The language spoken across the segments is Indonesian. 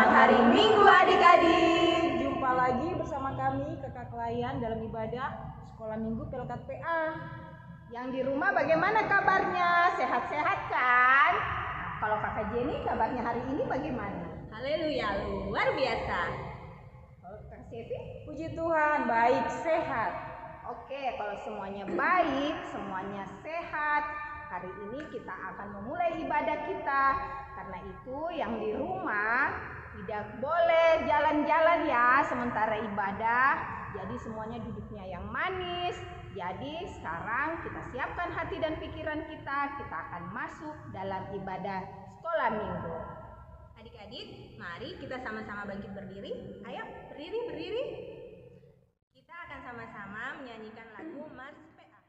Selamat hari Minggu adik-adik. Jumpa lagi bersama kami Kakak Layan dalam ibadah Sekolah Minggu Pelkat PA. Yang di rumah bagaimana kabarnya? Sehat-sehat kan? Kalau Kakak Jenny kabarnya hari ini bagaimana? Haleluya, luar biasa. Kalau Kak Sevi? Puji Tuhan, baik, sehat. Oke, kalau semuanya baik, semuanya sehat, hari ini kita akan memulai ibadah kita. Karena itu yang di rumah tidak boleh jalan-jalan ya sementara ibadah. Jadi semuanya duduknya yang manis. Jadi sekarang kita siapkan hati dan pikiran kita. Kita akan masuk dalam ibadah sekolah minggu. Adik-adik, mari kita sama-sama bangkit berdiri. Ayo, berdiri. Kita akan sama-sama menyanyikan lagu Mars PA.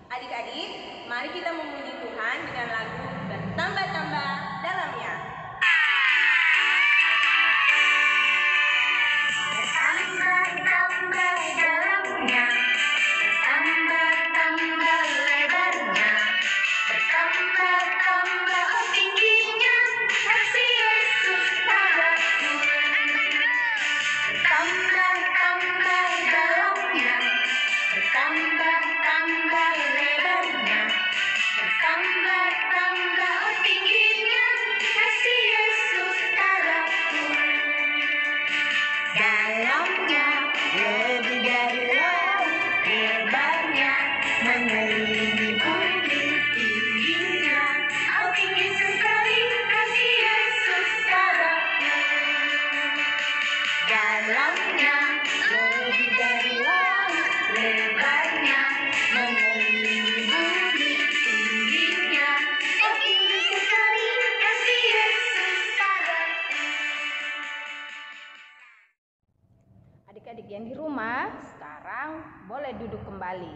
Adik-adik, mari kita memuji Tuhan dengan lagu Bertambah-tambah dalamnya. Bertambah-tambah dalamnya, bertambah-tambah lebarnya, bertambah-tambah tingginya, kasih Yesus padaku. Bertambah-tambah dalamnya, bertambah-tambah lebarnya, bertambah-tambah tingginya, kasih Yesus padaku. Dalamnya lebih dari laut, lebarnya mengelilingi bumi, tingginya oh tinggi sekali kasih Yesus padaku. Dalamnya lebih dari laut, lebarnya mengelilingi bumi, tingginya oh tinggi sekali kasih Yesus padaku. Adik-adik yang di rumah, sekarang boleh duduk kembali.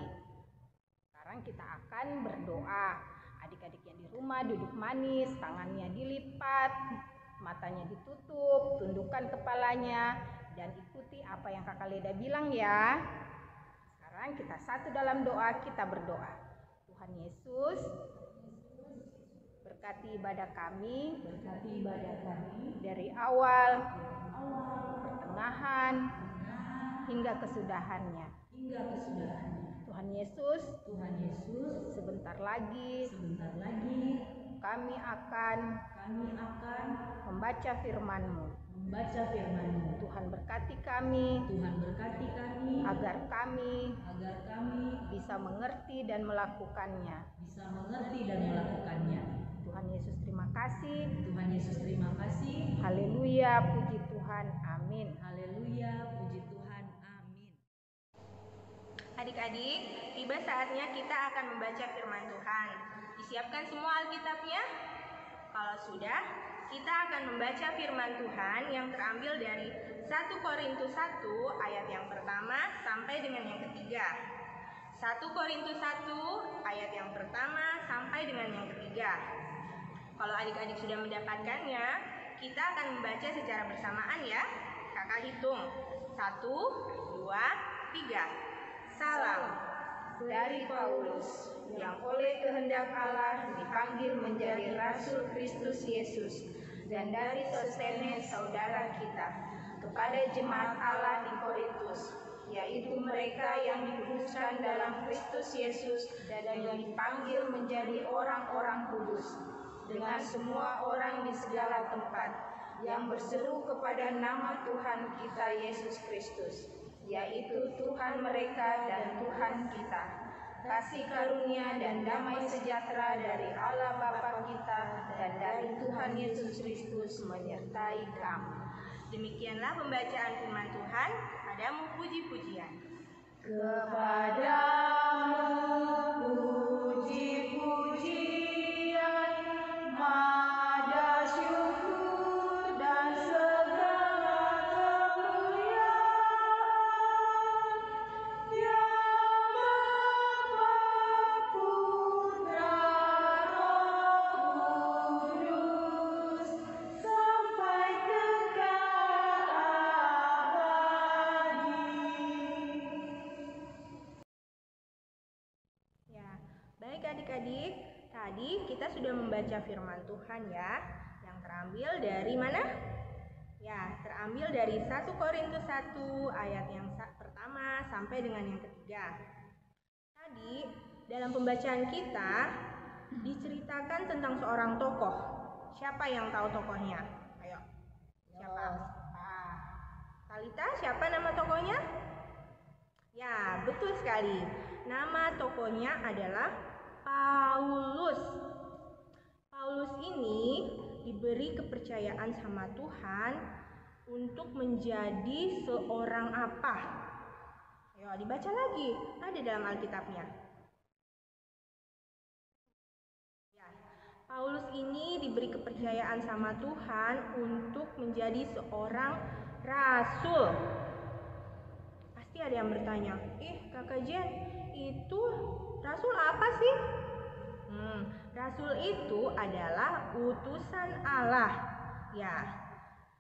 Sekarang kita akan berdoa. Adik-adik yang di rumah duduk manis, tangannya dilipat, matanya ditutup, tundukkan kepalanya, dan ikuti apa yang Kakak Leda bilang ya. Sekarang kita satu dalam doa, kita berdoa. Tuhan Yesus, berkati ibadah kami, dari awal, pertengahan, hingga kesudahannya. Tuhan Yesus, sebentar lagi kami akan membaca firman-Mu. Tuhan berkati kami, agar kami bisa mengerti dan melakukannya. Tuhan Yesus terima kasih. Haleluya, puji Tuhan. Amin. Adik-adik, tiba saatnya kita akan membaca firman Tuhan. Disiapkan semua Alkitabnya? Kalau sudah, kita akan membaca firman Tuhan yang terambil dari 1 Korintus 1 ayat yang pertama sampai dengan yang ketiga. 1 Korintus 1 ayat yang pertama sampai dengan yang ketiga. Kalau adik-adik sudah mendapatkannya, kita akan membaca secara bersamaan ya. Kakak hitung. 1, 2, 3. Salam dari Paulus, yang oleh kehendak Allah dipanggil menjadi Rasul Kristus Yesus, dan dari Sostenes saudara kita, kepada jemaat Allah di Korintus, yaitu mereka yang dikuduskan dalam Kristus Yesus dan yang dipanggil menjadi orang-orang kudus, dengan semua orang di segala tempat, yang berseru kepada nama Tuhan kita Yesus Kristus, yaitu Tuhan mereka dan Tuhan kita. Kasih karunia dan damai sejahtera dari Allah Bapa kita dan dari Tuhan Yesus Kristus menyertai kamu. Demikianlah pembacaan firman Tuhan. Kepadamu puji-pujian. Kepadamu puji-pujian, mada syukur dan segala kemuliaan, ya Bapa, Putra, Roh Kudus, sampai kekal abadi. Ya, baik adik-adik, tadi kita sudah membaca firman Tuhan ya, yang terambil dari mana? Ya, terambil dari 1 Korintus 1 ayat yang pertama sampai dengan yang ketiga. Tadi dalam pembacaan kita diceritakan tentang seorang tokoh. Siapa yang tahu tokohnya? Ayo, siapa? Talita, siapa nama tokohnya? Ya, betul sekali. Nama tokohnya adalah Paulus. Paulus ini diberi kepercayaan sama Tuhan untuk menjadi seorang apa? Ayo dibaca lagi, ada dalam Alkitabnya. Ya, Paulus ini diberi kepercayaan sama Tuhan untuk menjadi seorang rasul. Pasti ada yang bertanya, Kakak Jen, itu rasul apa sih? Rasul itu adalah utusan Allah. Ya,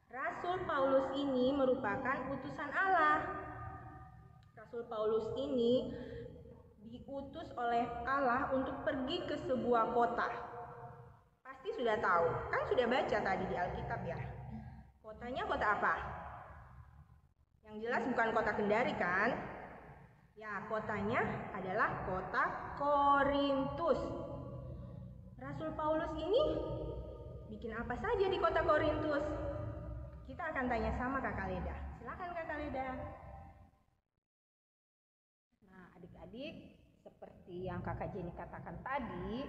Rasul Paulus ini merupakan utusan Allah. Rasul Paulus ini diutus oleh Allah untuk pergi ke sebuah kota. Pasti sudah tahu, kan sudah baca tadi di Alkitab ya. Kotanya kota apa? Yang jelas bukan kota Kendari kan? Ya, kotanya adalah kota Korintus. Rasul Paulus ini bikin apa saja di kota Korintus? Kita akan tanya sama Kakak Leda. Silakan Kakak Leda. Nah, adik-adik, seperti yang Kakak Jenny katakan tadi,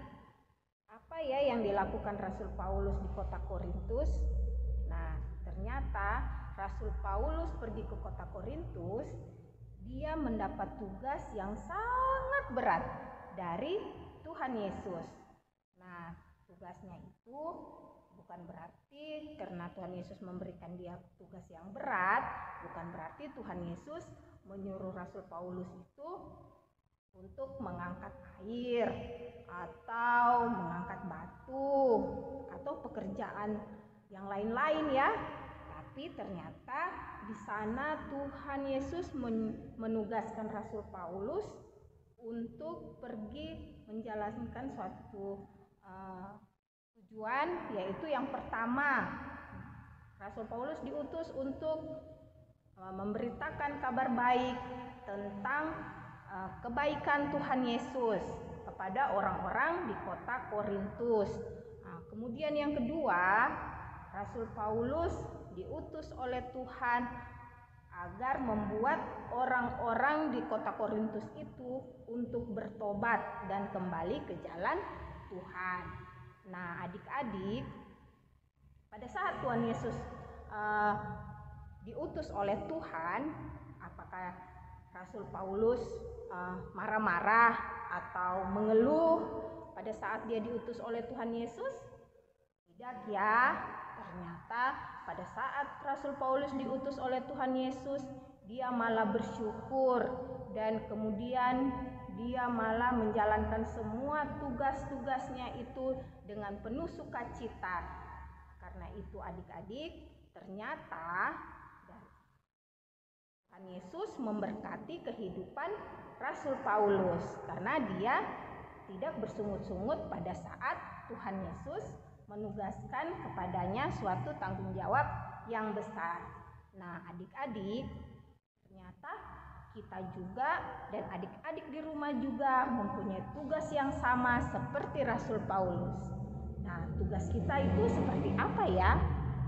apa ya yang dilakukan Rasul Paulus di kota Korintus? Nah, ternyata Rasul Paulus pergi ke kota Korintus, dia mendapat tugas yang sangat berat dari Tuhan Yesus. Nah, tugasnya itu bukan berarti karena Tuhan Yesus memberikan dia tugas yang berat, bukan berarti Tuhan Yesus menyuruh Rasul Paulus itu untuk mengangkat air atau mengangkat batu atau pekerjaan yang lain-lain ya. Tapi ternyata di sana Tuhan Yesus menugaskan Rasul Paulus untuk pergi menjalankan suatu tujuan, yaitu yang pertama, Rasul Paulus diutus untuk memberitakan kabar baik tentang kebaikan Tuhan Yesus kepada orang-orang di kota Korintus. Kemudian yang kedua, Rasul Paulus diutus oleh Tuhan agar membuat orang-orang di kota Korintus itu untuk bertobat dan kembali ke jalan Tuhan. Nah, adik-adik, pada saat Tuhan Yesus diutus oleh Tuhan, apakah Rasul Paulus marah-marah atau mengeluh pada saat dia diutus oleh Tuhan Yesus? Tidak ya. Ternyata pada saat Rasul Paulus diutus oleh Tuhan Yesus, dia malah bersyukur dan kemudian dia malah menjalankan semua tugas-tugasnya itu dengan penuh sukacita. Karena itu adik-adik, ternyata Tuhan Yesus memberkati kehidupan Rasul Paulus karena dia tidak bersungut-sungut pada saat Tuhan Yesus menugaskan kepadanya suatu tanggung jawab yang besar. Nah, adik-adik, ternyata kita juga dan adik-adik di rumah juga mempunyai tugas yang sama seperti Rasul Paulus. Nah, tugas kita itu seperti apa ya?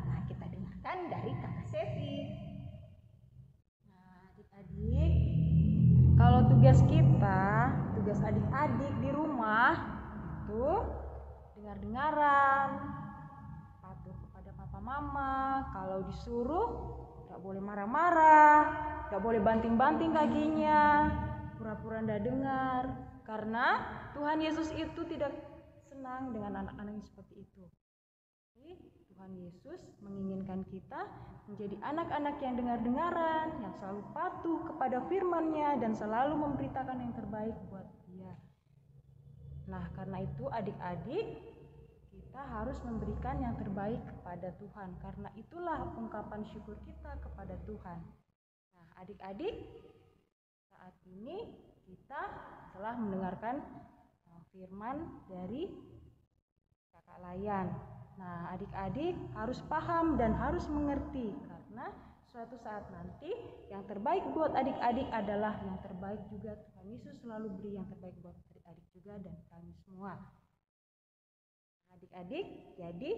Nah, kita dengarkan dari Kakak Sevi. Nah, adik-adik, kalau tugas kita, tugas adik-adik di rumah itu dengar-dengaran, patuh kepada papa mama. Kalau disuruh gak boleh marah-marah, gak boleh banting-banting kakinya, pura-pura ndak dengar. Karena Tuhan Yesus itu tidak senang dengan anak-anak yang seperti itu. Jadi, Tuhan Yesus menginginkan kita menjadi anak-anak yang dengar-dengaran, yang selalu patuh kepada firman-Nya dan selalu memberitakan yang terbaik buat Dia. Nah, karena itu adik-adik, kita harus memberikan yang terbaik kepada Tuhan. Karena itulah ungkapan syukur kita kepada Tuhan. Nah, adik-adik, saat ini kita telah mendengarkan firman dari Kakak Layan. Nah, adik-adik harus paham dan harus mengerti karena suatu saat nanti yang terbaik buat adik-adik adalah yang terbaik juga. Tuhan Yesus selalu beri yang terbaik buat adik-adik juga dan kami semua. Adik-adik, jadi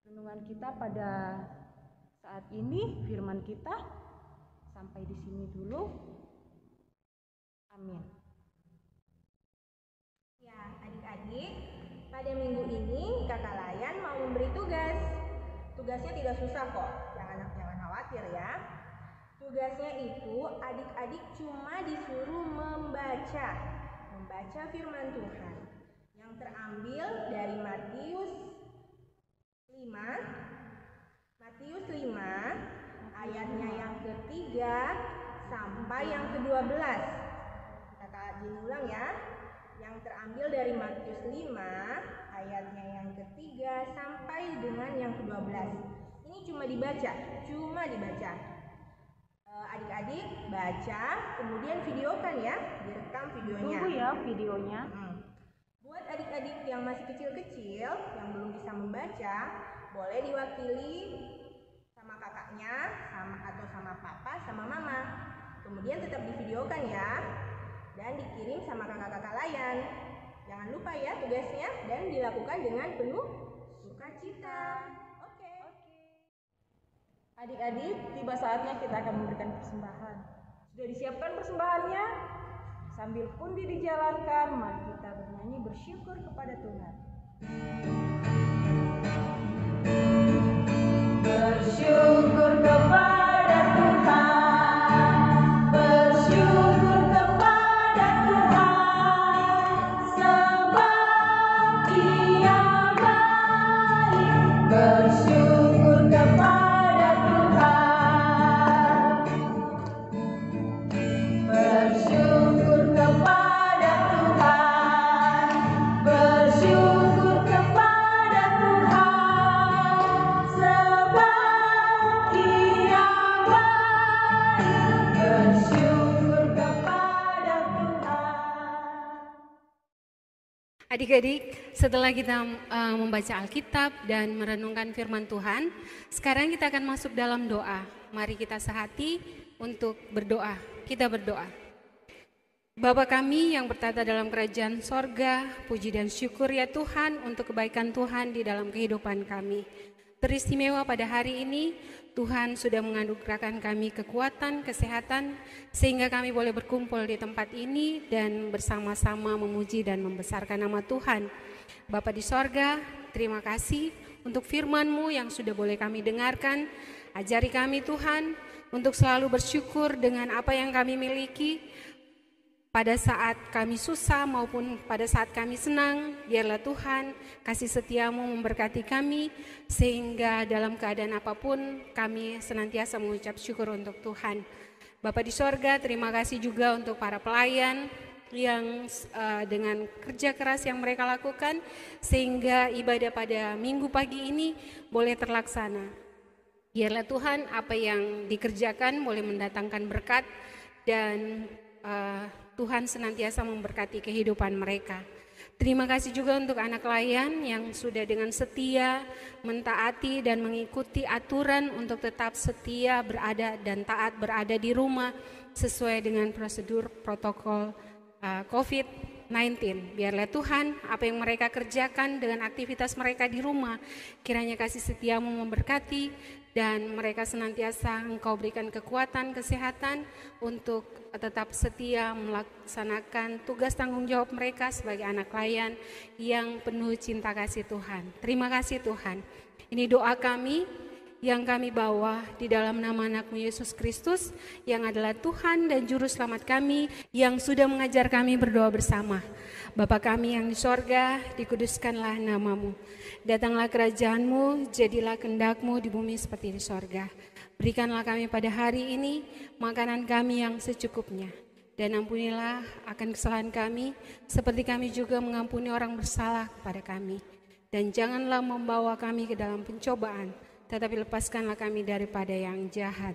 renungan kita pada saat ini, firman kita sampai di sini dulu. Amin. Ya, adik-adik, pada minggu ini Kakak Layan mau memberi tugas. Tugasnya tidak susah kok, jangan khawatir ya. Tugasnya itu adik-adik cuma disuruh membaca firman Tuhan yang terambil dari Matius 5 ayatnya yang ketiga sampai yang ke-12. Kakak Jin ulang ya. Yang terambil dari Matius 5 ayatnya yang ketiga sampai dengan yang ke-12. Ini cuma dibaca. Adik-adik baca, kemudian videokan ya, direkam videonya. Tunggu ya videonya. Buat adik-adik yang masih kecil-kecil, yang belum bisa membaca, boleh diwakili sama kakaknya, atau sama papa, sama mama. Kemudian tetap divideokan ya. Dan dikirim sama kakak-kakak Layan. Jangan lupa ya tugasnya dan dilakukan dengan penuh sukacita. Oke. Adik-adik, tiba saatnya kita akan memberikan persembahan. Sudah disiapkan persembahannya? Sambil pundi dijalankan, mari kita bernyanyi bersyukur kepada Tuhan. Bersyukur kepada Tuhan, bersyukur kepada Tuhan, sebab Dia baik. Bersyukur kepada Tuhan, bersyukur kepada Tuhan, bersyukur kepada Tuhan, sebab Dia baik. Bersyukur kepada Tuhan. Adik-adik, setelah kita membaca Alkitab dan merenungkan firman Tuhan, sekarang kita akan masuk dalam doa. Mari kita sehati untuk berdoa. Kita berdoa. Bapa kami yang bertata dalam kerajaan sorga, puji dan syukur ya Tuhan untuk kebaikan Tuhan di dalam kehidupan kami. Teristimewa pada hari ini, Tuhan sudah menganugerahkan kami kekuatan, kesehatan, sehingga kami boleh berkumpul di tempat ini dan bersama-sama memuji dan membesarkan nama Tuhan. Bapa di sorga, terima kasih untuk firman-Mu yang sudah boleh kami dengarkan. Ajari kami Tuhan untuk selalu bersyukur dengan apa yang kami miliki, pada saat kami susah maupun pada saat kami senang. Biarlah Tuhan kasih setia-Mu memberkati kami, sehingga dalam keadaan apapun kami senantiasa mengucap syukur untuk Tuhan. Bapa di sorga, terima kasih juga untuk para pelayan yang dengan kerja keras yang mereka lakukan, sehingga ibadah pada minggu pagi ini boleh terlaksana. Biarlah Tuhan apa yang dikerjakan boleh mendatangkan berkat dan Tuhan senantiasa memberkati kehidupan mereka. Terima kasih juga untuk anak layan yang sudah dengan setia mentaati dan mengikuti aturan untuk tetap setia berada dan taat berada di rumah sesuai dengan prosedur protokol COVID-19. Biarlah Tuhan apa yang mereka kerjakan dengan aktivitas mereka di rumah, kiranya kasih setiamu memberkati dan mereka senantiasa Engkau berikan kekuatan, kesehatan untuk tetap setia melaksanakan tugas tanggung jawab mereka sebagai anak layan yang penuh cinta kasih Tuhan. Terima kasih Tuhan. Ini doa kami yang kami bawa di dalam nama anak-Mu Yesus Kristus yang adalah Tuhan dan Juru Selamat kami yang sudah mengajar kami berdoa bersama. Bapa kami yang di sorga, dikuduskanlah nama-Mu. Datanglah kerajaan-Mu, jadilah kehendak-Mu di bumi seperti di sorga. Berikanlah kami pada hari ini makanan kami yang secukupnya. Dan ampunilah akan kesalahan kami, seperti kami juga mengampuni orang bersalah kepada kami. Dan janganlah membawa kami ke dalam pencobaan, tetapi lepaskanlah kami daripada yang jahat.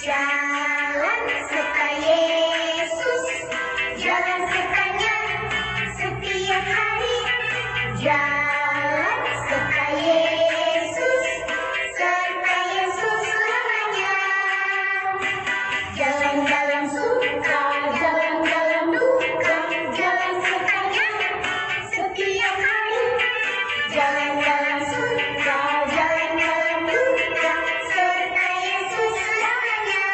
Jalan serta Yesus, jalan sertanya setiap hari. Jalan serta Yesus selamanya. Jalan dalam suka, jalan dalam duka, jalan sertanya setiap hari. Jalan dalam suka, jalan dalam duka, serta Yesus selamanya.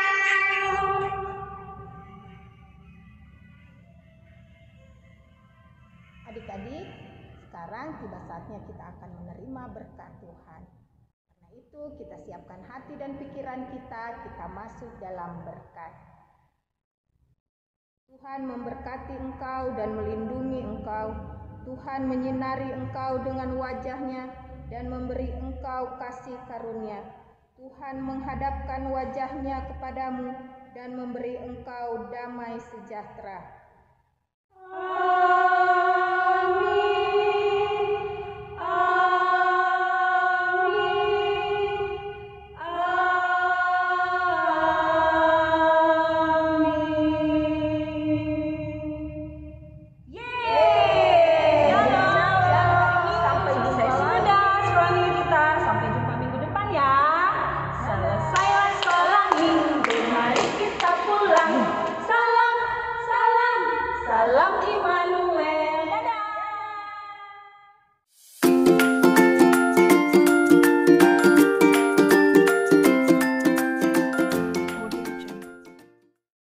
Adik-adik, sekarang tiba saatnya kita akan menerima berkat Tuhan. Karena itu kita siapkan hati dan pikiran kita masuk dalam berkat. Tuhan memberkati engkau dan melindungi engkau. Tuhan menyinari engkau dengan wajah-Nya dan memberi engkau kasih karunia. Tuhan menghadapkan wajah-Nya kepadamu dan memberi engkau damai sejahtera.